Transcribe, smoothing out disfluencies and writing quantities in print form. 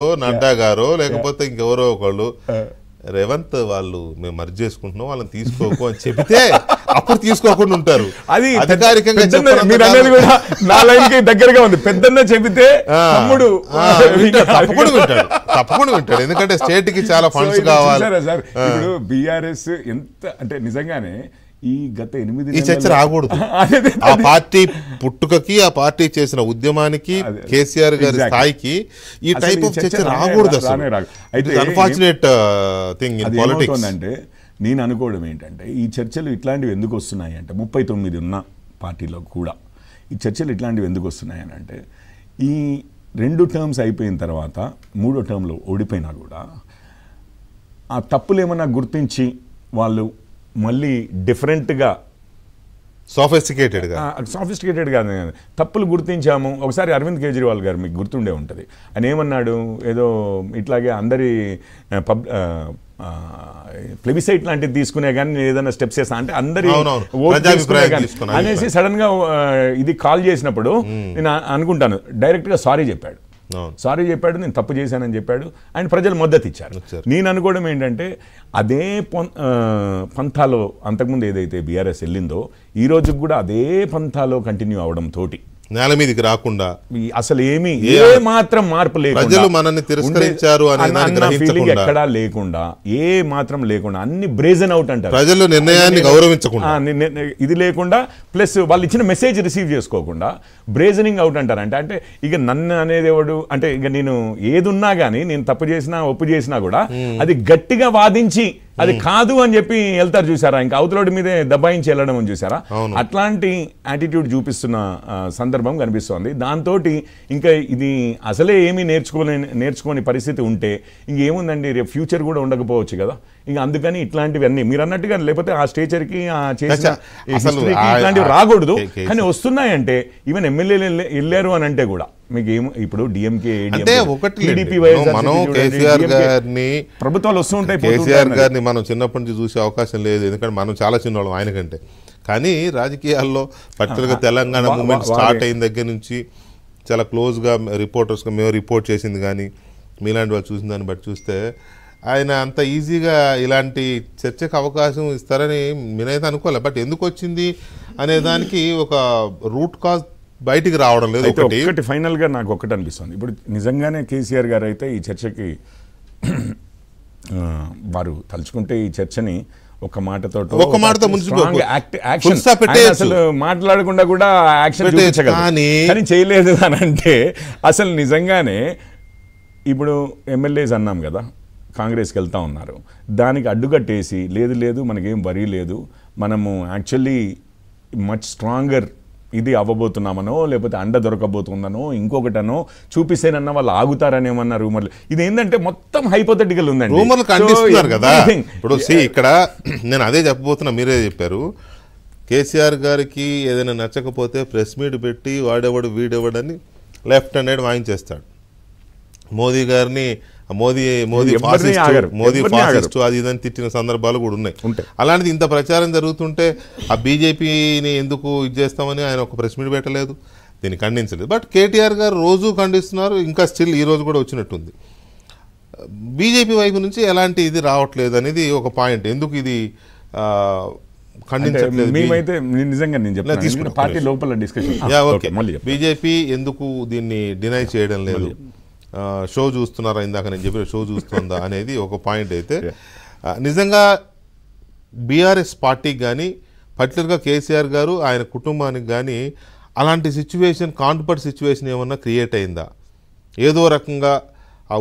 నడ్డా గారో లేకపోతే ఇంకెవరో ఒకళ్ళు రేవంత్ వాళ్ళు మేము మర్జ్ చేసుకుంటున్నాం వాళ్ళని తీసుకోకు అని చెప్తే అప్పుడు తీసుకోకుండా ఉంటారు. అది అధికారికంగా దగ్గరగా ఉంది. పెద్దన్న చెబితే తప్పకుండా వింటాడు. ఎందుకంటే స్టేట్ కి చాలా ఫండ్స్ కావాలి. ఇప్పుడు బీఆర్ఎస్ ఎంత అంటే నిజంగానే ఈ గత 8 ఈ చర్చ రాకూడదు. ఆ పార్టీ పుట్టుకకి ఆ పార్టీ చేసిన ఉద్యమానికి కేసీఆర్ గారి స్థాయికి ఈ టైప్ ఆఫ్ చర్చ రాకూడదు. Unfortunate thing in politics. అంటే నేను అనుకోవడం ఏంటంటే ఈ చర్చలు ఇట్లాంటివి ఎందుకు వస్తున్నాయి అంటే 39 ఉన్న పార్టీలో కూడా ఈ చర్చలు ఇట్లాంటివి ఎందుకు వస్తున్నాయి అని అంటే ఈ 2 టర్మ్స్ అయిపోయిన తర్వాత 3వ టర్మ్లో ఓడిపోయినా కూడా ఆ తప్పులు ఏమన్నా గుర్తించి వాళ్ళు మళ్ళీ డిఫరెంట్గా సోఫిస్టికేటెడ్ కాదు తప్పులు గుర్తించాము. ఒకసారి అరవింద్ కేజ్రీవాల్ గారు మీకు గుర్తుండే ఉంటుంది. ఆయన ఏమన్నాడు, ఏదో ఇట్లాగే అందరి ప్లెబిసైట్ లాంటిది తీసుకునే కానీ నేను ఏదైనా స్టెప్స్ చేస్తా అంటే అందరి అనేసి సడన్ గా ఇది కాల్ చేసినప్పుడు నేను అనుకుంటాను డైరెక్ట్గా సారీ చెప్పాడు. నేను తప్పు చేశానని చెప్పాడు. ఆయన ప్రజలు మద్దతు ఇచ్చారు. నేను అనుకోవడం ఏంటంటే అదే పంథాలో అంతకుముందు ఏదైతే బీఆర్ఎస్ వెళ్ళిందో ఈ రోజుకి కూడా అదే పంథాలో కంటిన్యూ అవడం తోటి నేల మీదకి రాకుండా అసలు ఏమీ మాత్రం మార్పు ప్రజలు మనల్ని తిరస్కరించారు ఫీలింగ్ ఎక్కడా లేకుండా ఏ మాత్రం లేకుండా అన్ని బ్రేజన్ అవుట్ అంటారు. ప్రజలు నిర్ణయాన్ని గౌరవించకుండా ఇది లేకుండా ప్లస్ వాళ్ళు ఇచ్చిన మెసేజ్ రిసీవ్ చేసుకోకుండా బ్రేజనింగ్ అవుట్ అంటారు. అంటే ఇక నన్ను అనేది ఎవడు అంటే ఇక నేను ఏదున్నా కానీ నేను తప్పు చేసినా ఒప్పు చేసినా కూడా అది గట్టిగా వాదించి అది కాదు అని చెప్పి వెళ్తారు చూసారా, ఇంకా అవతలోడి మీదే దబాయించి వెళ్ళడం అని చూసారా. అట్లాంటి యాటిట్యూడ్ చూపిస్తున్న సందర్భం కనిపిస్తోంది. దాంతో ఇంకా ఇది అసలే ఏమీ నేర్చుకోని పరిస్థితి ఉంటే ఇంకేముందండి, రేపు ఫ్యూచర్ కూడా ఉండకపోవచ్చు కదా. ఇంకా అందుకని ఇట్లాంటివన్నీ మీరు అన్నట్టుగా లేకపోతే ఆ స్టేచర్కి చేసిన ఇట్లాంటివి రాకూడదు. కానీ వస్తున్నాయంటే ఈవెన్ ఎమ్మెల్యేలు వెళ్ళారు అని అంటే కూడా మీకు ఏమో ఇప్పుడు డిఎంకే ప్రభుత్వాలు వస్తుంటాయి. కేసీఆర్ గారిని మనం చిన్నప్పటి నుంచి చూసే అవకాశం లేదు, ఎందుకంటే మనం చాలా చిన్నవాళ్ళం ఆయన కంటే. కానీ రాజకీయాల్లో పర్టికులర్గా తెలంగాణ మూమెంట్ స్టార్ట్ అయిన దగ్గర నుంచి చాలా క్లోజ్గా రిపోర్టర్స్గా మేము రిపోర్ట్ చేసింది కానీ మీలాంటి వాళ్ళు చూసిన దాన్ని బట్టి చూస్తే ఆయన అంత ఈజీగా ఇలాంటి చర్చకు అవకాశం ఇస్తారని నేనైతే అనుకోలే. బట్ ఎందుకు వచ్చింది అనే దానికి ఒక రూట్ కాజ్ బయటికి రావడం లేదు. ఒకటి ఫైనల్గా నాకు ఒకటి అనిపిస్తుంది, ఇప్పుడు నిజంగానే కేసీఆర్ గారు అయితే ఈ చర్చకి వారు తలుచుకుంటే ఈ చర్చని ఒక మాటతో అసలు మాట్లాడకుండా కూడా యాక్షన్ కానీ చేయలేదు అని అంటే అసలు నిజంగానే ఇప్పుడు ఎమ్మెల్యేస్ అన్నాం కదా కాంగ్రెస్కి వెళ్తా ఉన్నారు, దానికి అడ్డుకట్టేసి లేదు మనకేం వరీ లేదు, మనము యాక్చువల్లీ మచ్ స్ట్రాంగర్ ఇది అవ్వబోతున్నామనో లేకపోతే అండ దొరకబోతుందనో ఇంకొకటనో చూపిస్తేనన్నా వాళ్ళు ఆగుతారనేమన్నా రూమర్లు. ఇది ఏంటంటే మొత్తం హైపోథెటికల్ ఉందండి. రూమర్లు ఖండిస్తున్నారు కదా. ఇప్పుడు ఇక్కడ నేను అదే చెప్పబోతున్నా, మీరే చెప్పారు. కేసీఆర్ గారికి ఏదైనా నచ్చకపోతే ప్రెస్ మీట్ పెట్టి వాడేవాడు వీడేవాడని లెఫ్ట్ హ్యాండెడ్ వాయించేస్తాడు. మోదీ గారిని మోదీ ఫాసిస్ట్ అది ఇదని తిట్టిన సందర్భాలు కూడా ఉన్నాయి. అలాంటిది ఇంత ప్రచారం జరుగుతుంటే ఆ బీజేపీని ఎందుకు ఇది చేస్తామని ఆయన ఒక ప్రెస్ మీట్ పెట్టలేదు, దీన్ని ఖండించలేదు. బట్ కేటీఆర్ గారు రోజు ఖండిస్తున్నారు, ఇంకా స్టిల్ ఈ రోజు కూడా వచ్చినట్టుంది. బీజేపీ వైపు నుంచి ఎలాంటి ఇది రావట్లేదు అనేది ఒక పాయింట్. ఎందుకు ఇది ఖండించట్లేదు? మేమైతే నిజంగా నేను చెప్తాను పార్టీ లోపల డిస్కషన్ బీజేపీ ఎందుకు దీన్ని డినై చేయడం లేదు, షో చూస్తున్నారా, ఇందాక నేను చెప్పిన షో చూస్తుందా అనేది ఒక పాయింట్. అయితే నిజంగా బీఆర్ఎస్ పార్టీకి కానీ పర్టికులర్గా కేసీఆర్ గారు ఆయన కుటుంబానికి కానీ అలాంటి సిచ్యువేషన్ కాన్ఫర్ట్ సిచ్యువేషన్ ఏమన్నా క్రియేట్ అయిందా? ఏదో రకంగా ఆ